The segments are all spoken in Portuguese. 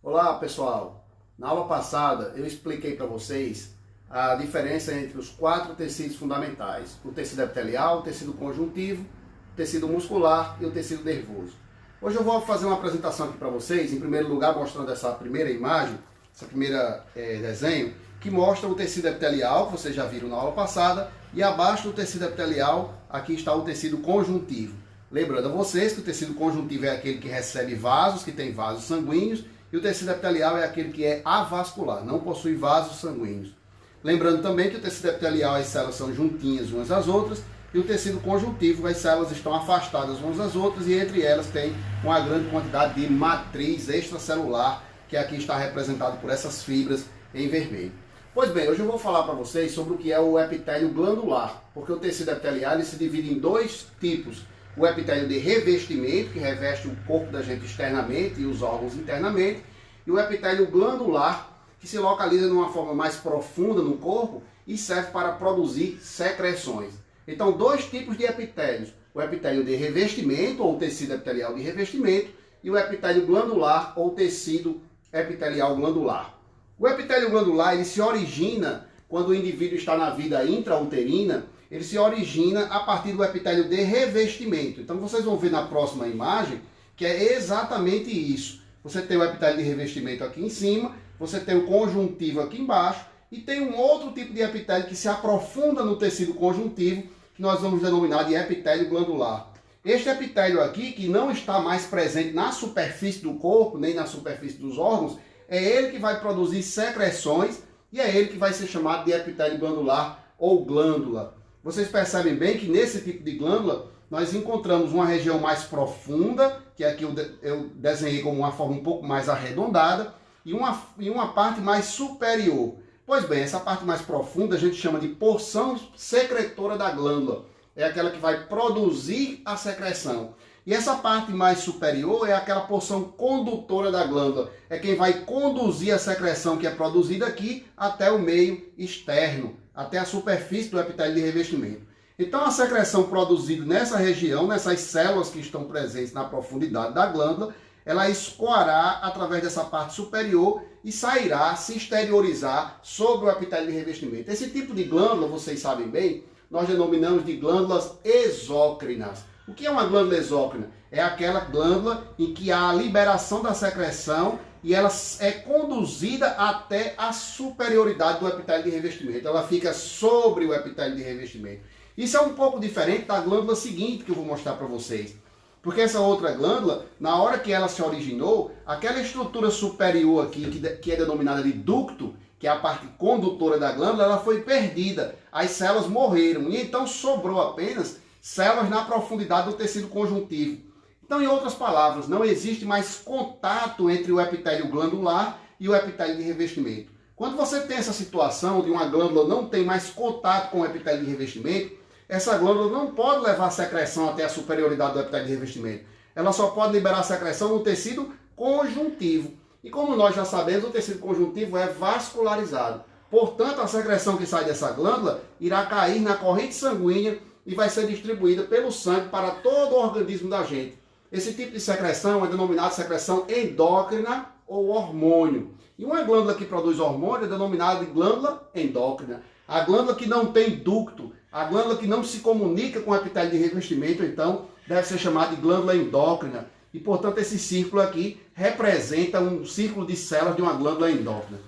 Olá pessoal, na aula passada eu expliquei para vocês a diferença entre os 4 tecidos fundamentais: o tecido epitelial, o tecido conjuntivo, o tecido muscular e o tecido nervoso. Hoje eu vou fazer uma apresentação aqui para vocês, em primeiro lugar mostrando essa primeira imagem, essa primeira desenho, que mostra o tecido epitelial, que vocês já viram na aula passada, e abaixo do tecido epitelial aqui está o tecido conjuntivo. Lembrando a vocês que o tecido conjuntivo é aquele que recebe vasos, que tem vasos sanguíneos, e o tecido epitelial é aquele que é avascular, não possui vasos sanguíneos. Lembrando também que o tecido epitelial, as células são juntinhas umas às outras, e o tecido conjuntivo, as células estão afastadas umas das outras, e entre elas tem uma grande quantidade de matriz extracelular, que aqui está representado por essas fibras em vermelho. Pois bem, hoje eu vou falar para vocês sobre o que é o epitélio glandular, porque o tecido epitelial ele se divide em dois tipos: o epitélio de revestimento, que reveste o corpo da gente externamente e os órgãos internamente, e o epitélio glandular, que se localiza de uma forma mais profunda no corpo e serve para produzir secreções. Então, dois tipos de epitélios: o epitélio de revestimento, ou tecido epitelial de revestimento, e o epitélio glandular, ou tecido epitelial glandular. O epitélio glandular ele se origina quando o indivíduo está na vida intrauterina. Ele se origina a partir do epitélio de revestimento. Então vocês vão ver na próxima imagem que é exatamente isso. Você tem o epitélio de revestimento aqui em cima, você tem o conjuntivo aqui embaixo, e tem um outro tipo de epitélio que se aprofunda no tecido conjuntivo, que nós vamos denominar de epitélio glandular. Este epitélio aqui, que não está mais presente na superfície do corpo, nem na superfície dos órgãos, é ele que vai produzir secreções, e é ele que vai ser chamado de epitélio glandular ou glândula. Vocês percebem bem que nesse tipo de glândula nós encontramos uma região mais profunda, que aqui eu desenhei como uma forma um pouco mais arredondada, e uma parte mais superior. Pois bem, essa parte mais profunda a gente chama de porção secretora da glândula. É aquela que vai produzir a secreção. E essa parte mais superior é aquela porção condutora da glândula. É quem vai conduzir a secreção que é produzida aqui até o meio externo, até a superfície do epitélio de revestimento. Então a secreção produzida nessa região, nessas células que estão presentes na profundidade da glândula, ela escoará através dessa parte superior e sairá, se exteriorizar sobre o epitélio de revestimento. Esse tipo de glândula, vocês sabem bem, nós denominamos de glândulas exócrinas. O que é uma glândula exócrina? É aquela glândula em que há a liberação da secreção e ela é conduzida até a superioridade do epitélio de revestimento. Ela fica sobre o epitélio de revestimento. Isso é um pouco diferente da glândula seguinte que eu vou mostrar para vocês. Porque essa outra glândula, na hora que ela se originou, aquela estrutura superior aqui, que é denominada de ducto, que é a parte condutora da glândula, ela foi perdida. As células morreram e então sobrou apenas células na profundidade do tecido conjuntivo. Então, em outras palavras, não existe mais contato entre o epitélio glandular e o epitélio de revestimento. Quando você tem essa situação de uma glândula não tem mais contato com o epitélio de revestimento, essa glândula não pode levar a secreção até a superioridade do epitélio de revestimento. Ela só pode liberar a secreção no tecido conjuntivo. E como nós já sabemos, o tecido conjuntivo é vascularizado. Portanto, a secreção que sai dessa glândula irá cair na corrente sanguínea e vai ser distribuída pelo sangue para todo o organismo da gente. Esse tipo de secreção é denominada secreção endócrina ou hormônio. E uma glândula que produz hormônio é denominada de glândula endócrina. A glândula que não tem ducto, a glândula que não se comunica com o epitélio de revestimento, então, deve ser chamada de glândula endócrina. E, portanto, esse círculo aqui representa um círculo de células de uma glândula endócrina.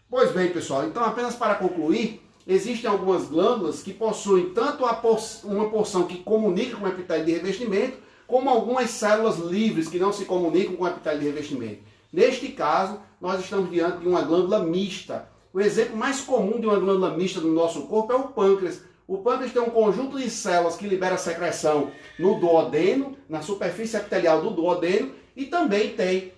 Pois bem, pessoal, então, apenas para concluir, existem algumas glândulas que possuem tanto uma porção que comunica com o epitélio de revestimento, como algumas células livres que não se comunicam com o epitélio de revestimento. Neste caso, nós estamos diante de uma glândula mista. O exemplo mais comum de uma glândula mista no nosso corpo é o pâncreas. O pâncreas tem um conjunto de células que libera secreção no duodeno, na superfície epitelial do duodeno, e também tem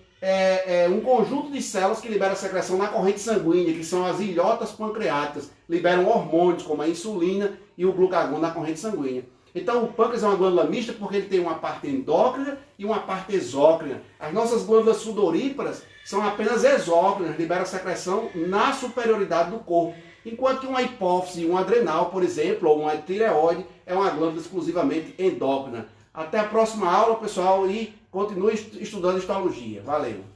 um conjunto de células que libera secreção na corrente sanguínea, que são as ilhotas pancreáticas, liberam hormônios como a insulina e o glucagon na corrente sanguínea. Então o pâncreas é uma glândula mista porque ele tem uma parte endócrina e uma parte exócrina. As nossas glândulas sudoríparas são apenas exócrinas, liberam secreção na superioridade do corpo. Enquanto que uma hipófise e uma adrenal, por exemplo, ou uma tireoide, é uma glândula exclusivamente endócrina. Até a próxima aula, pessoal, e continue estudando histologia. Valeu!